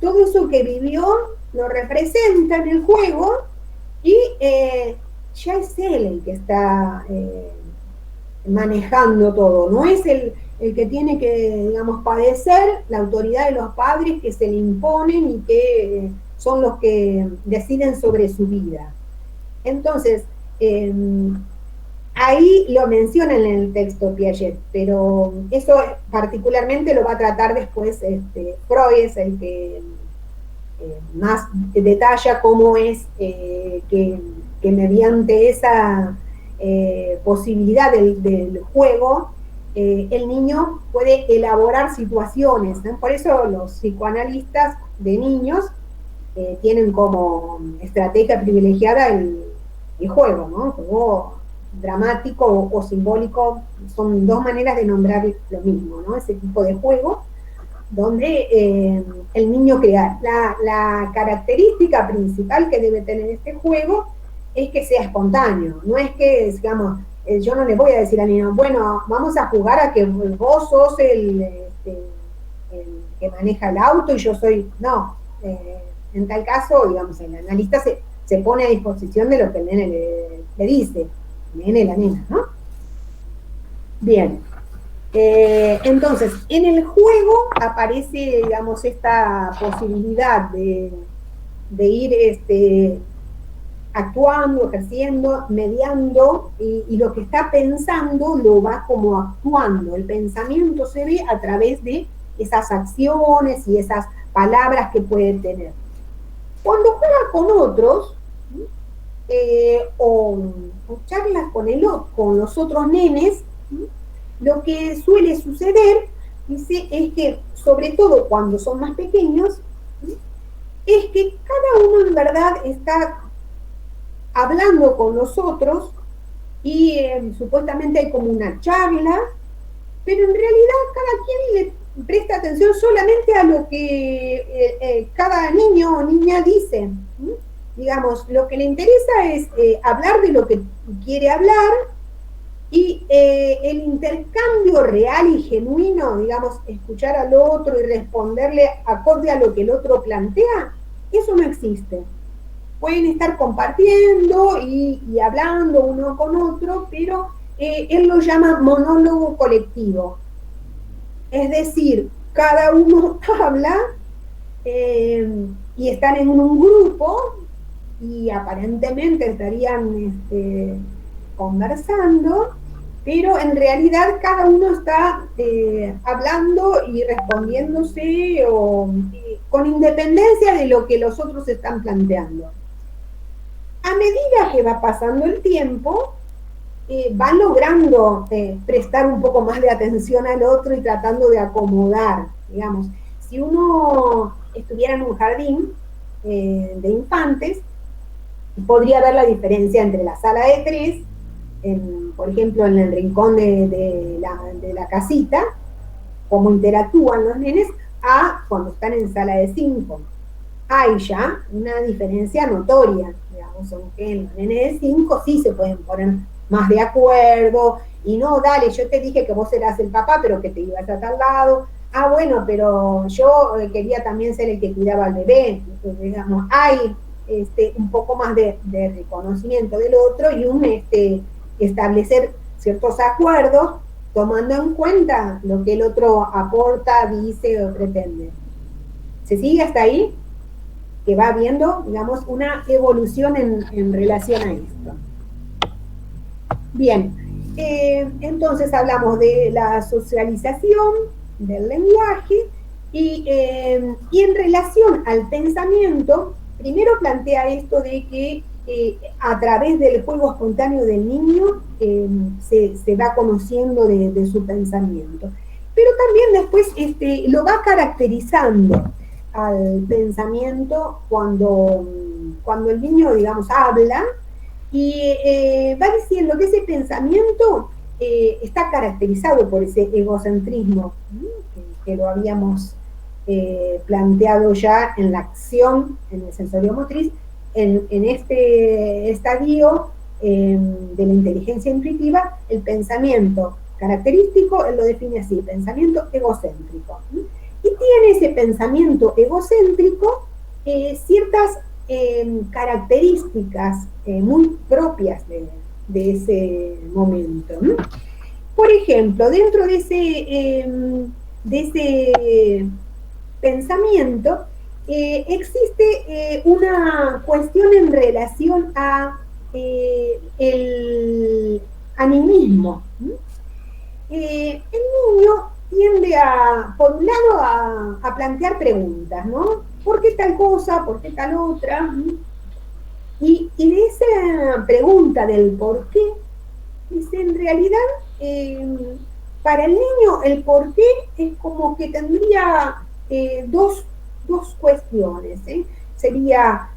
todo eso que vivió lo representa en el juego y ya es él el que está manejando todo, no es el que tiene que, digamos, padecer la autoridad de los padres que se le imponen y que son los que deciden sobre su vida. Entonces, ahí lo mencionan en el texto Piaget, pero eso particularmente lo va a tratar después Freud, es el que más detalla cómo es que mediante esa posibilidad del juego, el niño puede elaborar situaciones, ¿no? Por eso los psicoanalistas de niños tienen como estrategia privilegiada el juego, ¿no? El juego dramático o simbólico, son dos maneras de nombrar lo mismo, ¿no? Ese tipo de juego, donde el niño crea. La característica principal que debe tener este juego es que sea espontáneo, no es que, digamos, yo no le voy a decir al niño, bueno, vamos a jugar a que vos sos el que maneja el auto y yo soy, no, en tal caso, digamos, el analista se pone a disposición de lo que el nene le dice, el nene, la nena, ¿no? Bien, entonces, en el juego aparece, digamos, esta posibilidad de ir actuando, ejerciendo, mediando, y lo que está pensando lo va como actuando. El pensamiento se ve a través de esas acciones y esas palabras que puede tener. Cuando juega con otros, o charlas con los otros nenes, lo que suele suceder, dice, es que, sobre todo cuando son más pequeños, es que cada uno en verdad está hablando con los otros y supuestamente hay como una charla, pero en realidad cada quien le presta atención solamente a lo que cada niño o niña dice. Digamos, lo que le interesa es hablar de lo que quiere hablar, y el intercambio real y genuino, digamos, escuchar al otro y responderle acorde a lo que el otro plantea, eso no existe. Pueden estar compartiendo y hablando uno con otro, pero él lo llama monólogo colectivo. Es decir, cada uno habla y están en un grupo y aparentemente estarían conversando, pero en realidad cada uno está hablando y respondiéndose con independencia de lo que los otros están planteando. A medida que va pasando el tiempo, van logrando prestar un poco más de atención al otro y tratando de acomodar, digamos. Si uno estuviera en un jardín de infantes, podría ver la diferencia entre la sala de 3, por ejemplo, en el rincón de la casita, cómo interactúan los nenes, a cuando están en sala de 5. Hay ya una diferencia notoria, digamos, aunque los nenes de 5 sí se pueden poner más de acuerdo, y no, dale, yo te dije que vos eras el papá, pero que te ibas a tal lado, bueno, pero yo quería también ser el que cuidaba al bebé. Entonces, digamos, hay un poco más de reconocimiento del otro y establecer ciertos acuerdos tomando en cuenta lo que el otro aporta, dice o pretende. ¿Se sigue hasta ahí? Que va habiendo, digamos, una evolución en relación a esto. Bien, entonces hablamos de la socialización, del lenguaje, y en relación al pensamiento, primero plantea esto de que a través del juego espontáneo del niño se va conociendo de su pensamiento. Pero también después lo va caracterizando al pensamiento cuando el niño, digamos, habla y va diciendo que ese pensamiento está caracterizado por ese egocentrismo, ¿no? que lo habíamos planteado ya en la acción, en el sensorio motriz, en este estadio de la inteligencia intuitiva, el pensamiento característico, él lo define así, pensamiento egocéntrico. ¿No? Y tiene ese pensamiento egocéntrico ciertas características muy propias de ese momento, ¿no? Por ejemplo, dentro de ese pensamiento existe una cuestión en relación a el animismo. ¿No? El niño tiende por un lado, a plantear preguntas, ¿no? ¿Por qué tal cosa? ¿Por qué tal otra? Y de esa pregunta del por qué, dice, en realidad, para el niño el por qué es como que tendría dos cuestiones. Sería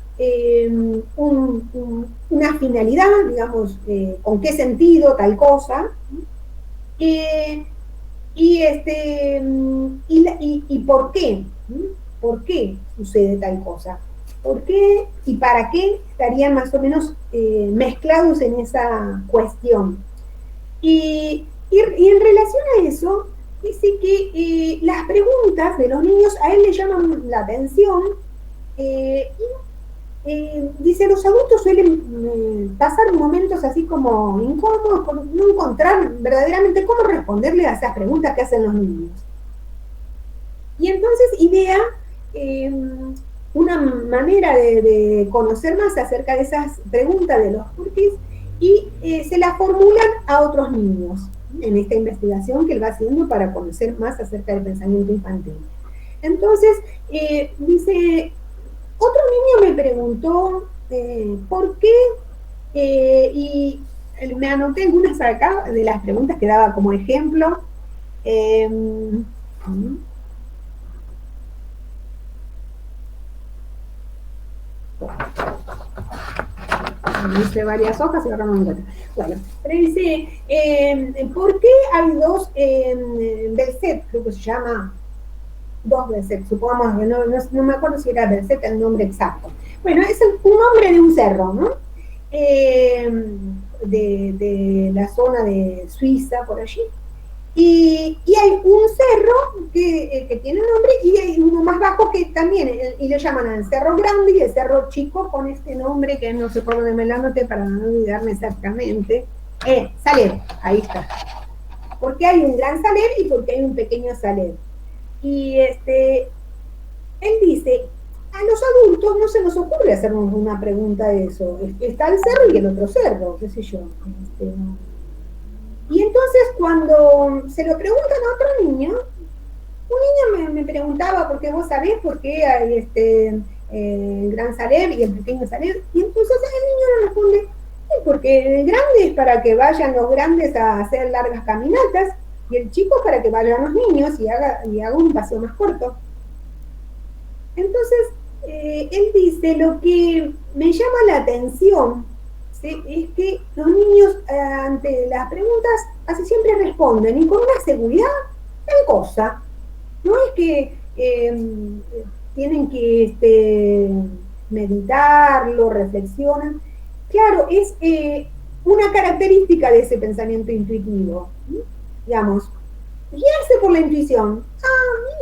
una finalidad, digamos, con qué sentido tal cosa, eh, y por qué, por qué sucede tal cosa, por qué y para qué estarían más o menos mezclados en esa cuestión. Y en relación a eso, dice que las preguntas de los niños a él le llaman la atención, dice, los adultos suelen pasar momentos así como incómodos por no encontrar verdaderamente cómo responderle a esas preguntas que hacen los niños. Y entonces idea una manera de conocer más acerca de esas preguntas de los porqués y se las formulan a otros niños en esta investigación que él va haciendo para conocer más acerca del pensamiento infantil. Entonces, dice, otro niño me preguntó por qué, y me anoté algunas acá de las preguntas que daba como ejemplo. Dice varias hojas y ahora no me encuentro. Bueno, pero dice, ¿por qué hay dos Berset, creo que se llama, dos Berset, supongamos, no me acuerdo si era Berset el nombre exacto. Bueno, es un nombre de un cerro, ¿no? De la zona de Suiza, por allí. Y hay un cerro que tiene nombre y hay uno más bajo que también, y le llaman al cerro grande y el cerro chico con este nombre que no sé por dónde me lo anoté para no olvidarme exactamente. Saler, ahí está. Porque hay un gran Saler y porque hay un pequeño Saler. Y él dice, a los adultos no se nos ocurre hacernos una pregunta de eso. Está el cerro y el otro cerro, qué sé yo. Y entonces cuando se lo preguntan a otro niño, un niño me preguntaba, ¿por qué vos sabés por qué hay el gran Saler y el pequeño Saler? Y entonces el niño le responde, porque el grande es para que vayan los grandes a hacer largas caminatas y el chico es para que vayan los niños y haga un paseo más corto. Entonces, él dice, lo que me llama la atención, ¿sí?, es que los niños ante las preguntas casi siempre responden y con una seguridad en cosa. No es que tienen que meditarlo, reflexionan. Claro, es una característica de ese pensamiento intuitivo. ¿Sí? Digamos, guiarse por la intuición.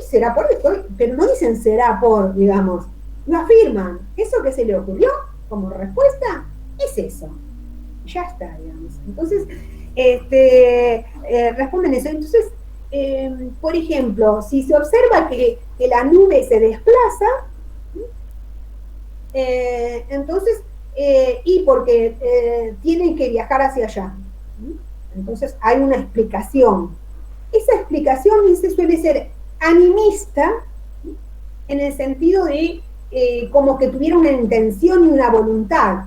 Será por esto, pero no dicen será por, digamos, lo afirman. Eso que se le ocurrió como respuesta es eso. Ya está, digamos. Entonces, responden eso. Entonces, por ejemplo, si se observa que la nube se desplaza, entonces, y porque tienen que viajar hacia allá. Entonces hay una explicación. Esa explicación, dice, suele ser animista, en el sentido de como que tuviera una intención y una voluntad.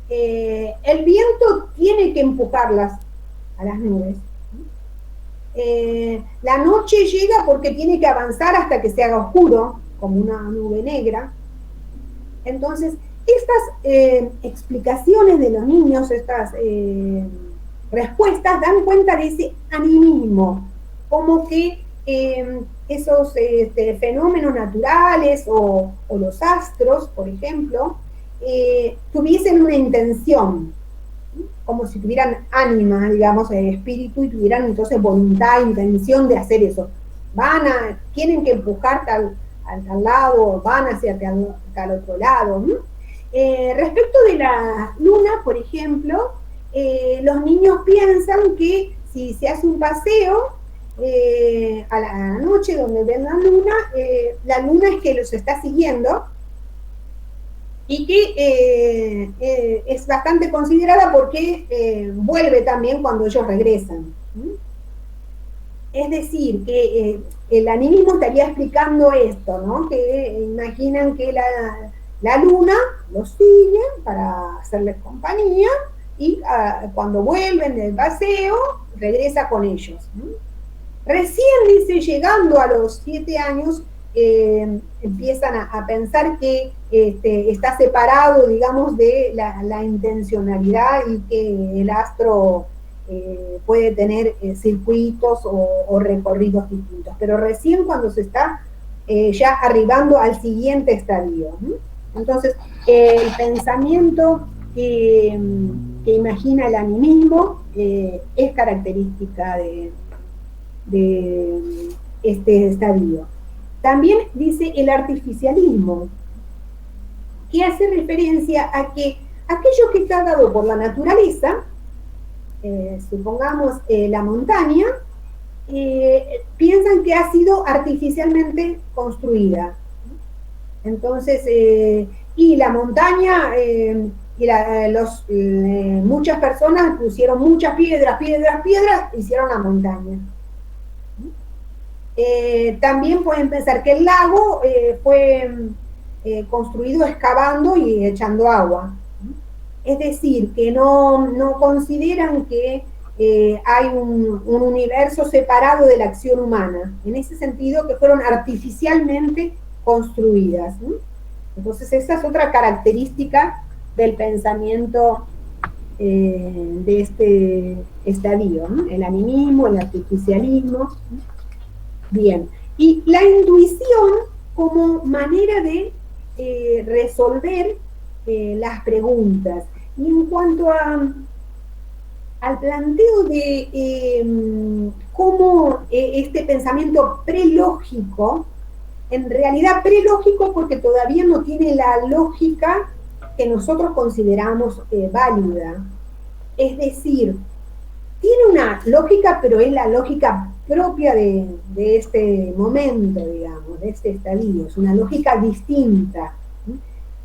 El viento tiene que empujarlas a las nubes. La noche llega porque tiene que avanzar hasta que se haga oscuro, como una nube negra. Entonces, estas explicaciones de los niños, estas respuestas, dan cuenta de ese animismo, como que esos fenómenos naturales o los astros, por ejemplo, tuviesen una intención, como si tuvieran ánima, digamos, espíritu, y tuvieran entonces voluntad, intención de hacer eso. Tienen que empujar al lado, van hacia tal otro lado. Respecto de la luna, por ejemplo, los niños piensan que si se hace un paseo a la noche donde ven la luna es que los está siguiendo, y que es bastante considerada porque vuelve también cuando ellos regresan. Es decir, que el animismo estaría explicando esto, ¿no? Que imaginan que la luna los sigue para hacerles compañía, y cuando vuelven del paseo, regresa con ellos. Recién, dice, llegando a los 7 años, empiezan a pensar que está separado, digamos, de la intencionalidad, y que el astro puede tener circuitos o recorridos distintos, pero recién cuando se está ya arribando al siguiente estadio. Entonces, el pensamiento que imagina el animismo es característica de este estadio. También dice el artificialismo, que hace referencia a que aquello que está dado por la naturaleza, supongamos la montaña, piensan que ha sido artificialmente construida. Entonces, y la montaña, muchas personas pusieron muchas piedras, hicieron la montaña. También pueden pensar que el lago fue construido excavando y echando agua. Es decir, que no consideran que hay un universo separado de la acción humana, en ese sentido, que fueron artificialmente construidas. Entonces, esa es otra característica del pensamiento de este estadio, ¿no? El animismo, el artificialismo. Bien, y la intuición como manera de resolver las preguntas. Y en cuanto al planteo de cómo este pensamiento prelógico, en realidad prelógico porque todavía no tiene la lógica que nosotros consideramos válida. Es decir, tiene una lógica, pero es la lógica propia de este momento, digamos, de este estadio. Es una lógica distinta.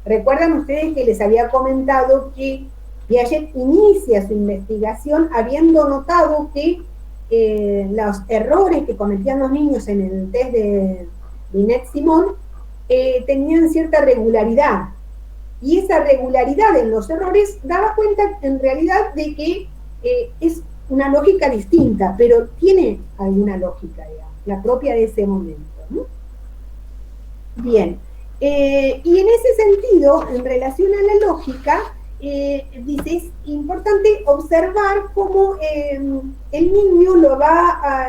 Recuerdan ustedes que les había comentado que Piaget inicia su investigación habiendo notado que los errores que cometían los niños en el test de Binet-Simon tenían cierta regularidad. Y esa regularidad en los errores daba cuenta en realidad de que es una lógica distinta, pero tiene alguna lógica, digamos, la propia de ese momento, ¿no? Bien, y en ese sentido, en relación a la lógica, dice, es importante observar cómo el niño lo va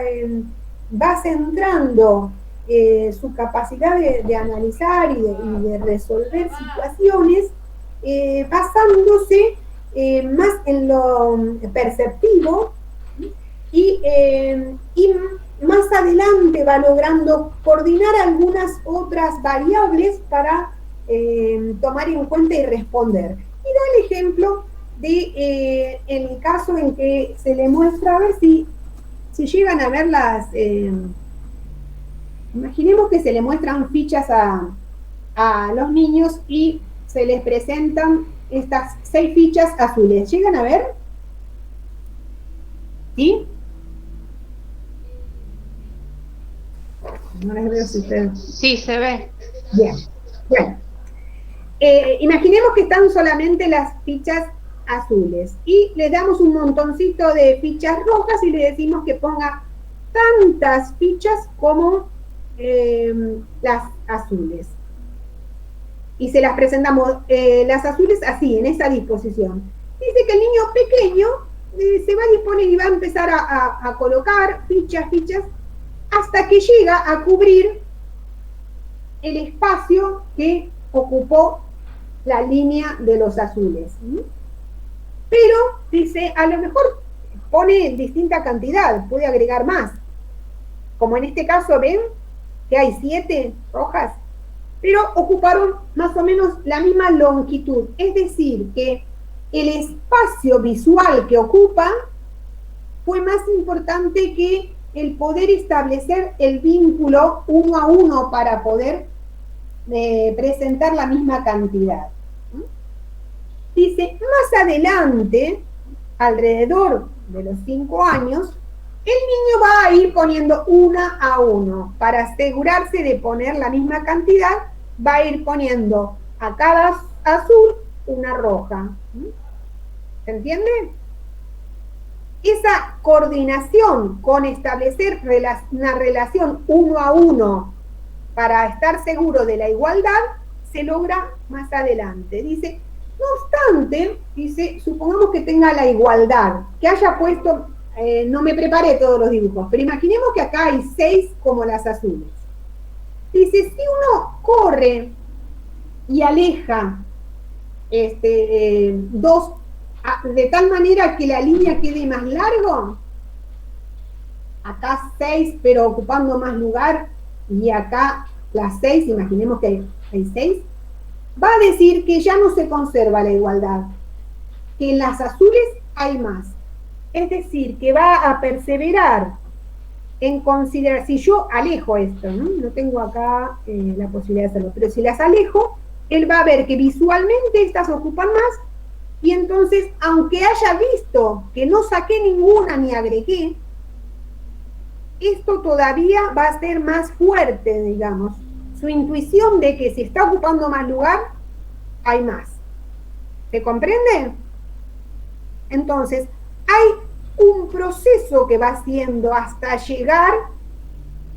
centrando su capacidad de analizar y de resolver situaciones, basándose más en lo perceptivo, y más adelante va logrando coordinar algunas otras variables para tomar en cuenta y responder. Y da el ejemplo de el caso en que se le muestra, a ver si llegan a ver imaginemos que se le muestran fichas a los niños y se les presentan estas 6 fichas azules. ¿Llegan a ver? ¿Sí? No les veo si ustedes... Sí, se ve. Bien. Bueno, imaginemos que están solamente las fichas azules y le damos un montoncito de fichas rojas y le decimos que ponga tantas fichas como las azules. Y se las presentamos las azules así, en esa disposición. Dice que el niño pequeño se va a disponer y va a empezar a colocar fichas, hasta que llega a cubrir el espacio que ocupó la línea de los azules. Pero, dice, a lo mejor pone distinta cantidad, puede agregar más. Como en este caso, ven que hay 7 rojas, pero ocuparon más o menos la misma longitud. Es decir, que el espacio visual que ocupa fue más importante que el poder establecer el vínculo 1 a 1 para poder presentar la misma cantidad. Dice, más adelante, alrededor de los 5 años, el niño va a ir poniendo 1 a 1. Para asegurarse de poner la misma cantidad, va a ir poniendo a cada azul una roja. ¿Se entiende? Esa coordinación con establecer una relación 1 a 1 para estar seguro de la igualdad se logra más adelante. Dice, no obstante, dice, supongamos que tenga la igualdad, que haya puesto, no me preparé todos los dibujos, pero imaginemos que acá hay 6 como las azules. Dice, si uno corre y aleja 2 de tal manera que la línea quede más largo, acá 6 pero ocupando más lugar, y acá las 6, imaginemos que hay 6, va a decir que ya no se conserva la igualdad, que en las azules hay más. Es decir, que va a perseverar en considerar, si yo alejo esto, no tengo acá la posibilidad de hacerlo, pero si las alejo, él va a ver que visualmente estas ocupan más, y entonces, aunque haya visto que no saqué ninguna ni agregué, esto todavía va a ser más fuerte, digamos, su intuición de que si está ocupando más lugar, hay más. ¿Se comprende? Entonces, hay un proceso que va haciendo hasta llegar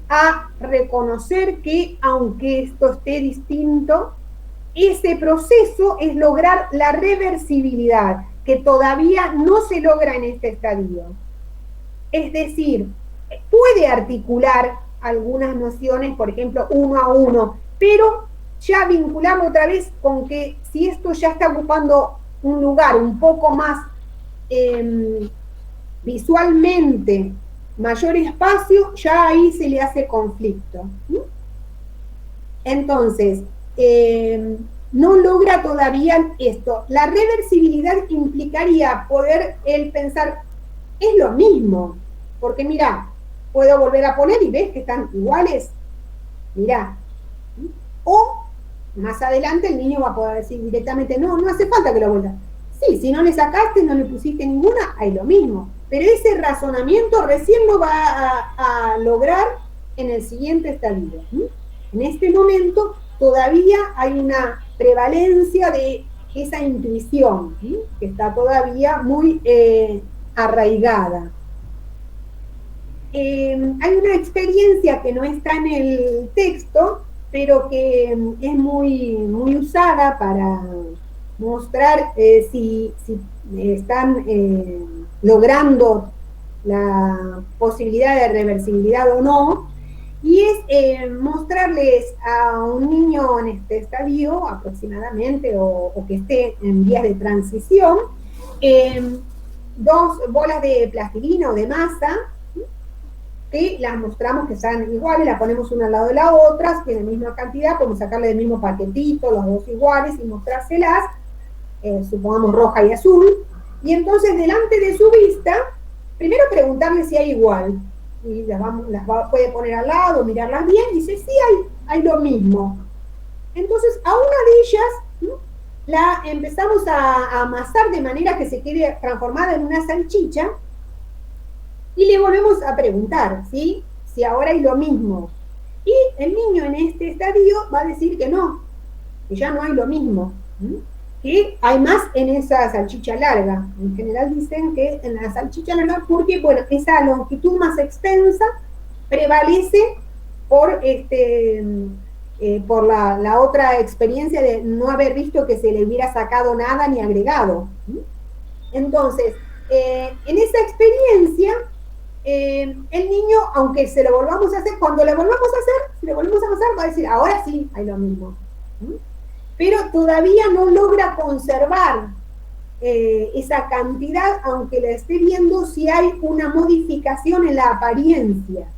a reconocer que, aunque esto esté distinto, ese proceso es lograr la reversibilidad, que todavía no se logra en este estadio. Es decir, puede articular algunas nociones, por ejemplo, 1 a 1, pero ya vinculamos otra vez con que si esto ya está ocupando un lugar un poco más visualmente mayor espacio, ya ahí se le hace conflicto. Entonces, no logra todavía esto. La reversibilidad implicaría poder él pensar, es lo mismo, porque mira, puedo volver a poner y ves que están iguales, mirá. O más adelante el niño va a poder decir directamente, no hace falta que lo vuelvas. Sí, si no le sacaste, no le pusiste ninguna, hay lo mismo. Pero ese razonamiento recién lo va a lograr en el siguiente estadio. En este momento todavía hay una prevalencia de esa intuición, que está todavía muy arraigada. Hay una experiencia que no está en el texto, pero que es muy usada para mostrar si están logrando la posibilidad de reversibilidad o no, y es mostrarles a un niño en este estadio aproximadamente, o que esté en vías de transición, 2 bolas de plastilina o de masa, que las mostramos que están iguales, las ponemos una al lado de la otra, tienen la misma cantidad, podemos sacarle del mismo paquetito, los 2 iguales, y mostrárselas, supongamos roja y azul, y entonces delante de su vista, primero preguntarle si hay igual, y las puede poner al lado, mirarlas bien, y dice, sí, hay lo mismo. Entonces, a una de ellas, la empezamos a amasar de manera que se quede transformada en una salchicha, Y le volvemos a preguntar, ¿sí? Si ahora hay lo mismo. Y el niño en este estadio va a decir que no, que ya no hay lo mismo, que hay más en esa salchicha larga. En general dicen que en la salchicha larga, porque, bueno, esa longitud más extensa prevalece por, por la otra experiencia de no haber visto que se le hubiera sacado nada ni agregado. Entonces, en esa experiencia, el niño, aunque se lo volvamos a hacer, cuando le volvamos a hacer, si le volvemos a pasar, va a decir, ahora sí, hay lo mismo. Pero todavía no logra conservar esa cantidad, aunque la esté viendo si hay una modificación en la apariencia.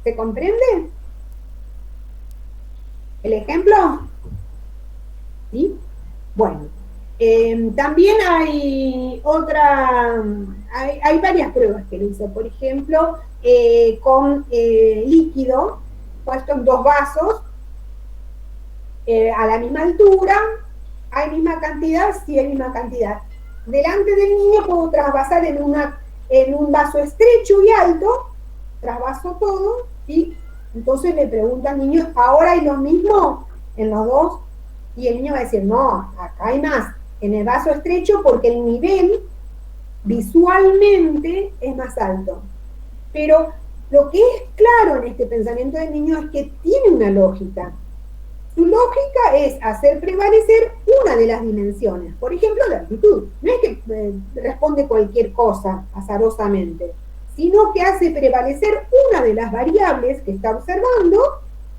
¿Se comprende? ¿El ejemplo? ¿Sí? Bueno, también hay hay varias pruebas que lo hice. Por ejemplo, con líquido puesto en dos vasos, a la misma altura, hay misma cantidad, sí hay misma cantidad. Delante del niño puedo trasvasar en un vaso estrecho y alto, trasvaso todo, y entonces le pregunta al niño, ¿ahora hay lo mismo en los dos? Y el niño va a decir, no, acá hay más en el vaso estrecho porque el nivel visualmente es más alto. Pero lo que es claro en este pensamiento del niño es que tiene una lógica. Su lógica es hacer prevalecer una de las dimensiones, por ejemplo, la altitud. No es que responde cualquier cosa azarosamente, sino que hace prevalecer una de las variables que está observando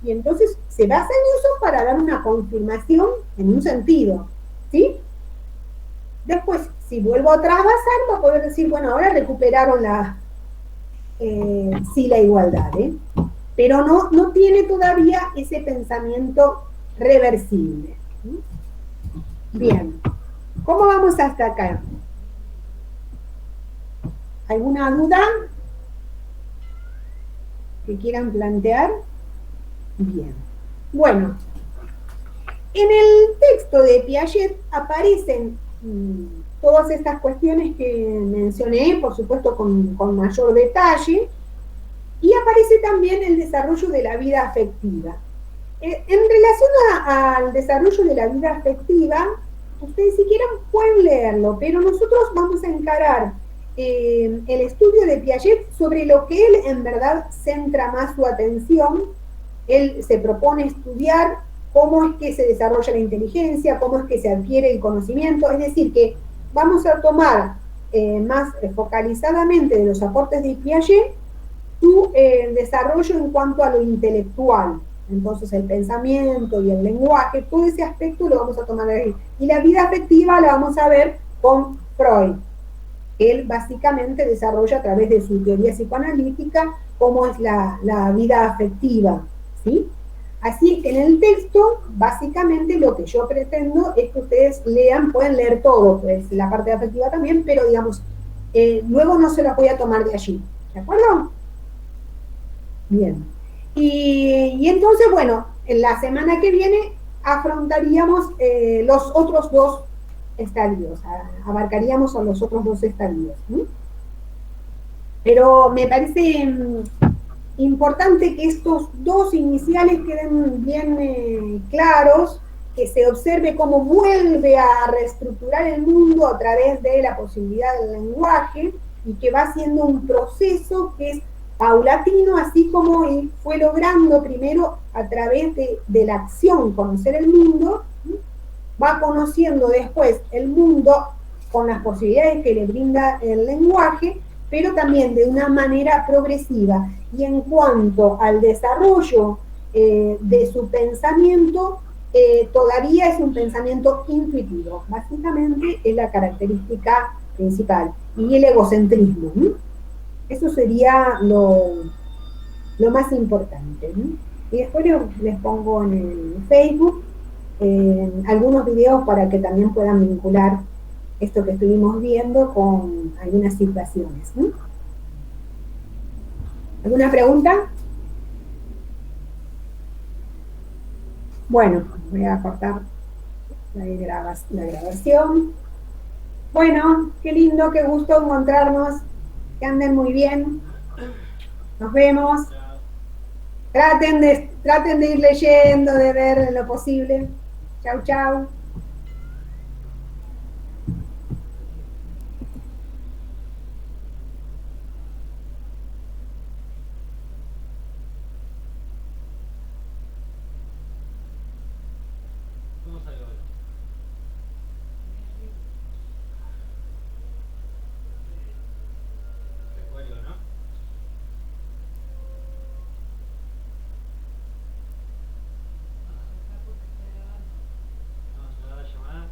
y entonces se basa en eso para dar una confirmación en un sentido, ¿sí? Después, si vuelvo a trasvasar, va a poder decir, bueno, ahora recuperaron sí, la igualdad, pero no tiene todavía ese pensamiento reversible. Bien, ¿cómo vamos hasta acá? ¿Alguna duda que quieran plantear? Bien, bueno, en el texto de Piaget aparecen todas estas cuestiones que mencioné, por supuesto con mayor detalle, y aparece también el desarrollo de la vida afectiva. En relación al desarrollo de la vida afectiva, ustedes si quieren pueden leerlo, pero nosotros vamos a encarar el estudio de Piaget sobre lo que él en verdad centra más su atención. Él se propone estudiar cómo es que se desarrolla la inteligencia, cómo es que se adquiere el conocimiento, es decir, que vamos a tomar más focalizadamente de los aportes de Piaget su desarrollo en cuanto a lo intelectual. Entonces el pensamiento y el lenguaje, todo ese aspecto lo vamos a tomar ahí. Y la vida afectiva la vamos a ver con Freud. Él básicamente desarrolla a través de su teoría psicoanalítica cómo es la vida afectiva, ¿sí? Así es que en el texto, básicamente lo que yo pretendo es que ustedes lean, pueden leer todo, pues la parte afectiva también, pero digamos, luego no se la voy a tomar de allí, ¿de acuerdo? Bien. Y entonces, bueno, en la semana que viene afrontaríamos los otros dos estadios, abarcaríamos a los otros dos estadios. Pero me parece importante que estos dos iniciales queden bien claros, que se observe cómo vuelve a reestructurar el mundo a través de la posibilidad del lenguaje y que va siendo un proceso que es paulatino, así como él fue logrando primero a través de la acción conocer el mundo, va conociendo después el mundo con las posibilidades que le brinda el lenguaje, pero también de una manera progresiva. Y en cuanto al desarrollo de su pensamiento, todavía es un pensamiento intuitivo. Básicamente es la característica principal. Y el egocentrismo. Eso sería lo más importante. Y después les pongo en el Facebook algunos videos para que también puedan vincular esto que estuvimos viendo con algunas situaciones. ¿Alguna pregunta? Bueno, voy a cortar la grabación. Bueno, qué lindo, qué gusto encontrarnos. Que anden muy bien. Nos vemos. Chao. Traten de ir leyendo, de ver lo posible. Chau, chau. ¿Cómo salió hoy? Te cuelgo, ¿no? ¿Vamos a grabar la llamada?